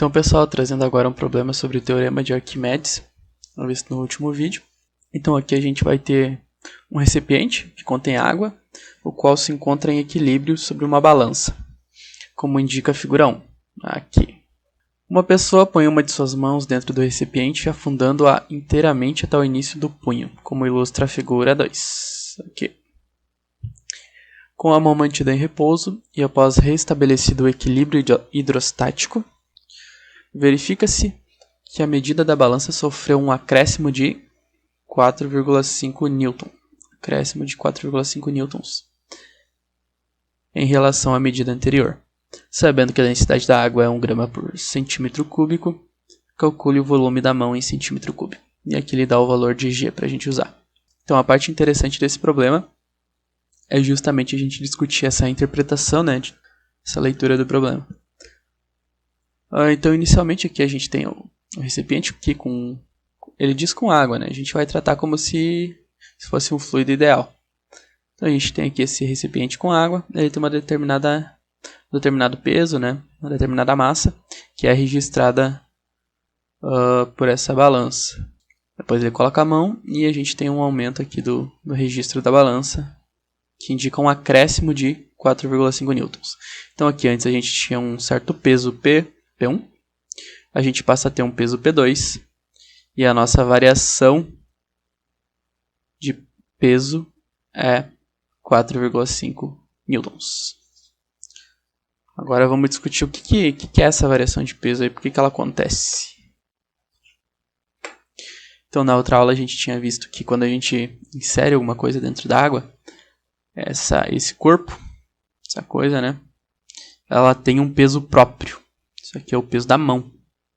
Então, pessoal, trazendo agora um problema sobre o teorema de Arquimedes, visto no último vídeo. Então, aqui a gente vai ter um recipiente que contém água, o qual se encontra em equilíbrio sobre uma balança, como indica a figura 1. Aqui. Uma pessoa põe uma de suas mãos dentro do recipiente, afundando-a inteiramente até o início do punho, como ilustra a figura 2. Aqui. Com a mão mantida em repouso e após restabelecido o equilíbrio hidrostático, verifica-se que a medida da balança sofreu um acréscimo de 4,5 Newton. Acréscimo de 4,5 newtons em relação à medida anterior. Sabendo que a densidade da água é 1 grama por centímetro cúbico, calcule o volume da mão em centímetro cúbico. E aqui ele dá o valor de G para a gente usar. Então a parte interessante desse problema é justamente a gente discutir essa interpretação, né, essa leitura do problema. Então inicialmente aqui a gente tem o recipiente aqui ele diz com água, né? A gente vai tratar como se fosse um fluido ideal. Então a gente tem aqui esse recipiente com água, ele tem um determinado peso, né? Uma determinada massa, que é registrada por essa balança. Depois ele coloca a mão e a gente tem um aumento aqui do registro da balança, que indica um acréscimo de 4,5 newtons. Então aqui antes a gente tinha um certo peso P1, a gente passa a ter um peso P2, e a nossa variação de peso é 4,5 newtons. Agora vamos discutir o que é essa variação de peso aí, por que ela acontece. Então na outra aula a gente tinha visto que quando a gente insere alguma coisa dentro da água, esse corpo, essa coisa, né, ela tem um peso próprio. Isso aqui é o peso da mão,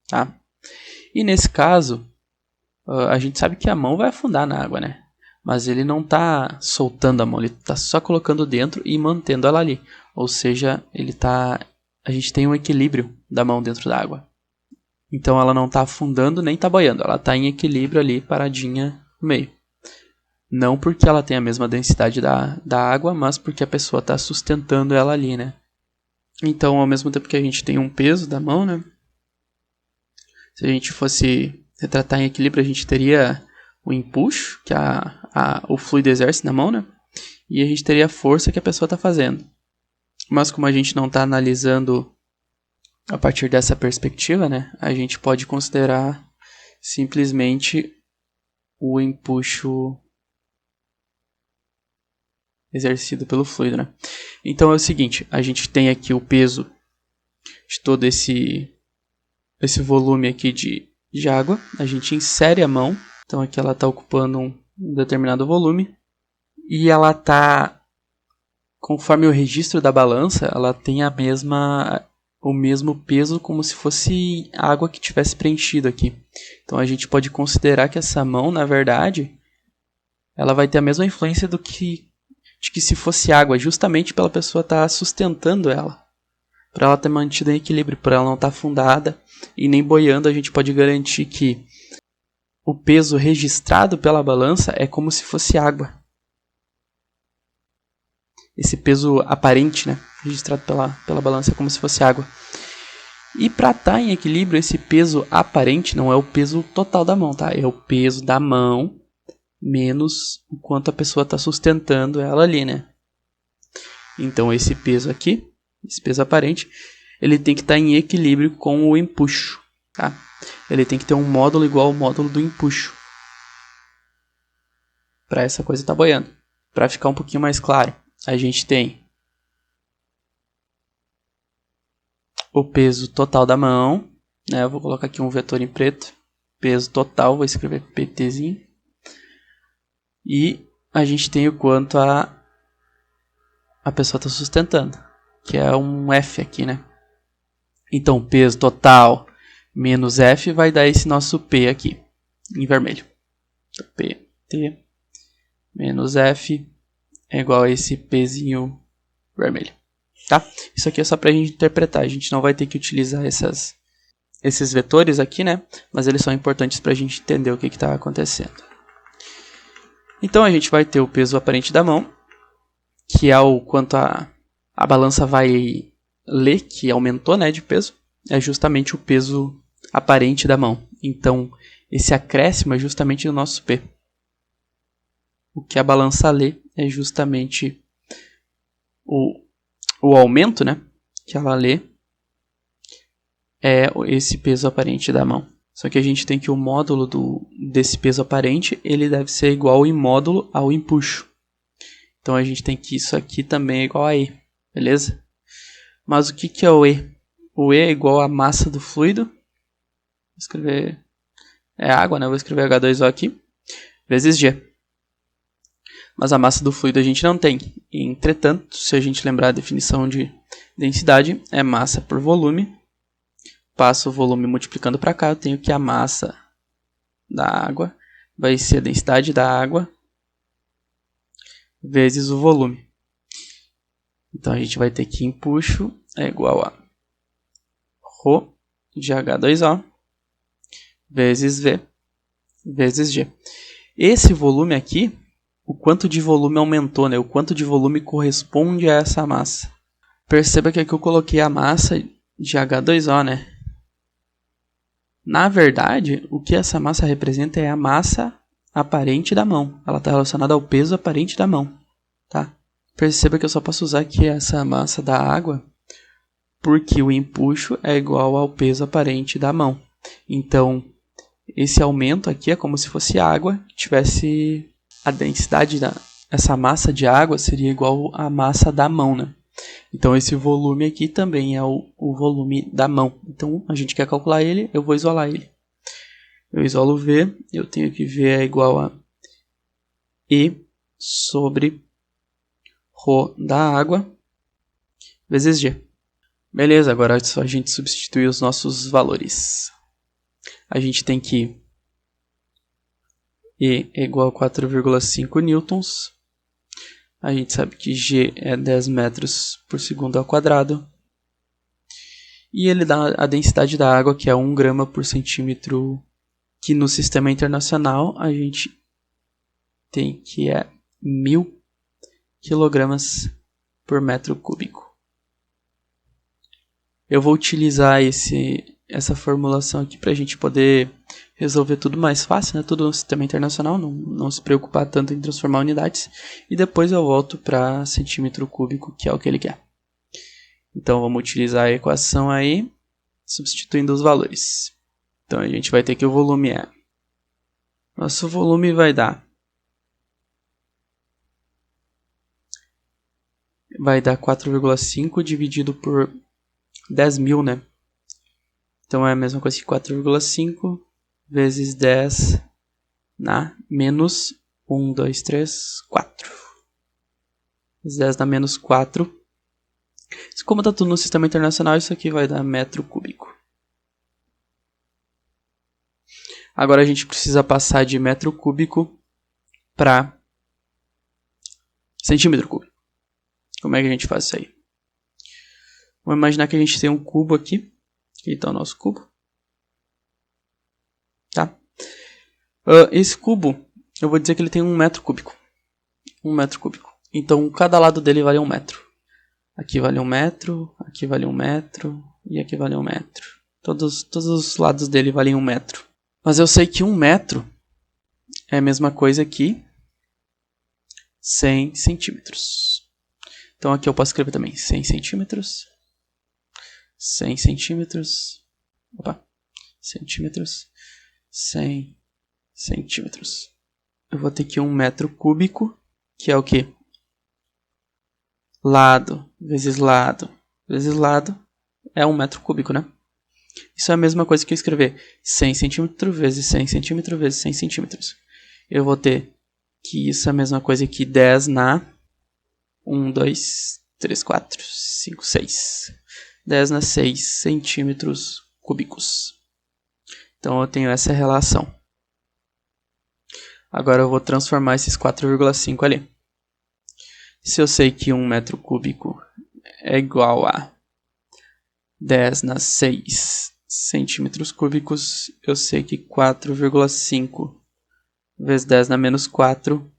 tá? E nesse caso, a gente sabe que a mão vai afundar na água, né? Mas ele não está soltando a mão, ele está só colocando dentro e mantendo ela ali. Ou seja, a gente tem um equilíbrio da mão dentro da água. Então ela não está afundando nem está boiando, ela está em equilíbrio ali, paradinha no meio. Não porque ela tem a mesma densidade da água, mas porque a pessoa está sustentando ela ali, né? Então, ao mesmo tempo que a gente tem um peso da mão, né? Se a gente fosse retratar em equilíbrio, a gente teria o empuxo que o fluido exerce na mão, né? E a gente teria a força que a pessoa está fazendo. Mas como a gente não está analisando a partir dessa perspectiva, né? A gente pode considerar simplesmente o empuxo exercido pelo fluido, né? Então é o seguinte, a gente tem aqui o peso de todo esse volume aqui de água, a gente insere a mão, então aqui ela está ocupando um determinado volume, e ela está, conforme o registro da balança, ela tem o mesmo peso como se fosse água que tivesse preenchido aqui. Então a gente pode considerar que essa mão, na verdade, ela vai ter a mesma influência de que se fosse água, justamente pela pessoa estar sustentando ela. Para ela ter mantido em equilíbrio, para ela não estar afundada e nem boiando, a gente pode garantir que o peso registrado pela balança é como se fosse água. Esse peso aparente, né, registrado pela balança é como se fosse água. E para estar em equilíbrio, esse peso aparente não é o peso total da mão, tá? É o peso da mão menos o quanto a pessoa está sustentando ela ali, né? Então esse peso aqui, esse peso aparente, ele tem que estar em equilíbrio com o empuxo, tá? Ele tem que ter um módulo igual ao módulo do empuxo para essa coisa estar boiando. Para ficar um pouquinho mais claro, a gente tem o peso total da mão, né? Eu vou colocar aqui um vetor em preto, peso total, vou escrever PTzinho. E a gente tem o quanto a pessoa está sustentando, que é um F aqui, né? Então, peso total menos F vai dar esse nosso P aqui, em vermelho. Então, PT menos F é igual a esse Pzinho vermelho, tá? Isso aqui é só para a gente interpretar, a gente não vai ter que utilizar esses vetores aqui, né? Mas eles são importantes para a gente entender o que está acontecendo. Então a gente vai ter o peso aparente da mão, que é o quanto a balança vai ler, que aumentou, né, de peso. é justamente o peso aparente da mão. Então, esse acréscimo é justamente o nosso P. O que a balança lê é justamente o aumento, né, que ela lê é esse peso aparente da mão. Só que a gente tem que o módulo desse peso aparente ele deve ser igual em módulo ao empuxo. Então a gente tem que isso aqui também é igual a E, beleza? Mas o que é o E? O E é igual a massa do fluido. Vou escrever... é água, né? Vou escrever H2O aqui. Vezes G. Mas a massa do fluido a gente não tem. Entretanto, se a gente lembrar a definição de densidade, é massa por volume. Passo o volume multiplicando para cá, eu tenho que a massa da água vai ser a densidade da água vezes o volume. Então a gente vai ter que empuxo é igual a ρ de H2O vezes V vezes G. Esse volume aqui, o quanto de volume aumentou, né? O quanto de volume corresponde a essa massa. Perceba que aqui eu coloquei a massa de H2O, né? Na verdade, o que essa massa representa é a massa aparente da mão. Ela está relacionada ao peso aparente da mão, tá? Perceba que eu só posso usar aqui essa massa da água porque o empuxo é igual ao peso aparente da mão. Então, esse aumento aqui é como se fosse água que tivesse a densidade essa massa de água seria igual à massa da mão, né? Então esse volume aqui também é o volume da mão. Então a gente quer calcular ele, eu vou isolar ele. Eu isolo V, eu tenho que V é igual a E sobre ρ da água vezes G. Beleza, agora é só a gente substituir os nossos valores. A gente tem que E é igual a 4,5 newtons. A gente sabe que G é 10 metros por segundo ao quadrado. E ele dá a densidade da água, que é 1 grama por centímetro, que no sistema internacional a gente tem que é 1000 quilogramas por metro cúbico. Eu vou utilizar essa formulação aqui para a gente poder resolver tudo mais fácil, né? Tudo no sistema internacional, não se preocupar tanto em transformar unidades. E depois eu volto para centímetro cúbico, que é o que ele quer. Então vamos utilizar a equação aí, substituindo os valores. Então a gente vai ter que o volume é... Nosso volume vai dar 4,5 dividido por 10.000, né? Então é a mesma coisa que 4,5 vezes 10 na menos 1, 2, 3, 4. Vezes 10 na menos 4. Como está tudo no sistema internacional, isso aqui vai dar metro cúbico. Agora a gente precisa passar de metro cúbico para centímetro cúbico. Como é que a gente faz isso aí? Vamos imaginar que a gente tem um cubo aqui. Aqui está o nosso cubo. Tá? Esse cubo, eu vou dizer que ele tem 1 metro cúbico. 1 metro cúbico. Então, cada lado dele vale 1 metro. Aqui vale 1 metro, aqui vale 1 metro e aqui vale 1 metro. Todos os lados dele valem 1 metro. Mas eu sei que 1 metro é a mesma coisa que 100 centímetros. Então aqui eu posso escrever também 100 centímetros. 100 centímetros. Opa. Centímetros. 100 centímetros. Eu vou ter aqui 1 metro cúbico, que é o quê? Lado vezes lado vezes lado é 1 metro cúbico, né? Isso é a mesma coisa que eu escrever 100 centímetros vezes 100 centímetros vezes 100 centímetros. Eu vou ter que isso é a mesma coisa que 10 na 1, 2, 3, 4, 5, 6. 10 na 6 centímetros cúbicos. Então eu tenho essa relação. Agora eu vou transformar esses 4,5 ali. Se eu sei que 1 metro cúbico é igual a 10 na 6 centímetros cúbicos, eu sei que 4,5 vezes 10 na menos 4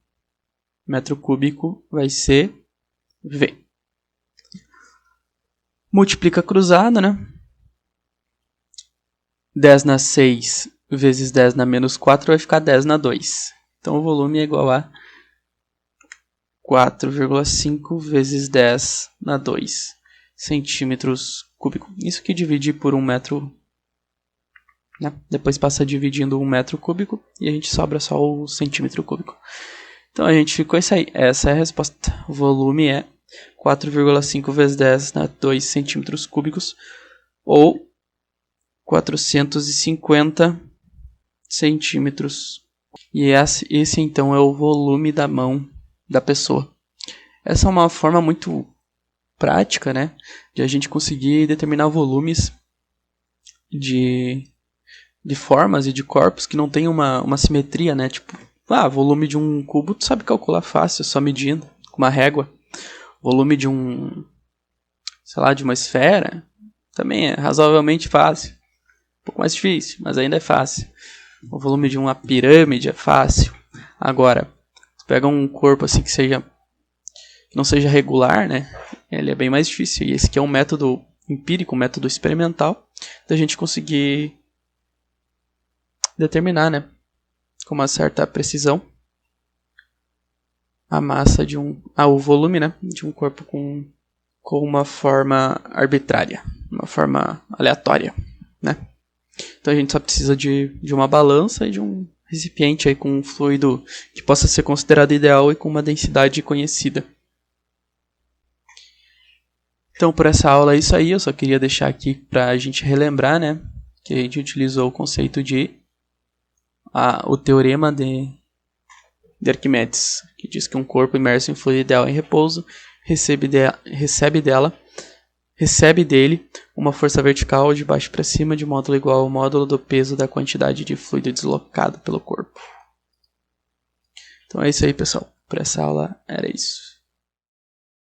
metro cúbico vai ser V. Multiplica cruzado, né? 10 na 6 vezes 10 na menos 4 vai ficar 10 na 2. Então o volume é igual a 4,5 vezes 10 na 2 centímetros cúbicos. Isso que divide por 1 metro, né? Depois passa dividindo 1 metro cúbico e a gente sobra só o centímetro cúbico. Então a gente ficou isso aí. Essa é a resposta. O volume é 4,5 vezes 10 na 2 centímetros cúbicos ou 450 centímetros. E esse então é o volume da mão da pessoa. Essa é uma forma muito prática, né, de a gente conseguir determinar volumes de formas e de corpos que não tem uma simetria, né, tipo, volume de um cubo tu sabe calcular fácil, só medindo com uma régua. Volume de de uma esfera também é razoavelmente fácil. Um pouco mais difícil, mas ainda é fácil. O volume de uma pirâmide é fácil. Agora, tu pega um corpo assim que não seja regular, né? Ele é bem mais difícil. E esse aqui é um método empírico, um método experimental, da gente conseguir determinar, né, com uma certa precisão, a massa de o volume, né, de um corpo com uma forma arbitrária, uma forma aleatória, né? Então a gente só precisa de uma balança e de um recipiente aí com um fluido que possa ser considerado ideal e com uma densidade conhecida. Então por essa aula é isso aí, eu só queria deixar aqui para a gente relembrar, né, que a gente utilizou o conceito o teorema de Arquimedes, que diz que um corpo imerso em fluido ideal em repouso recebe dele uma força vertical de baixo para cima de módulo igual ao módulo do peso da quantidade de fluido deslocado pelo corpo. Então é isso aí, pessoal. Para essa aula era isso.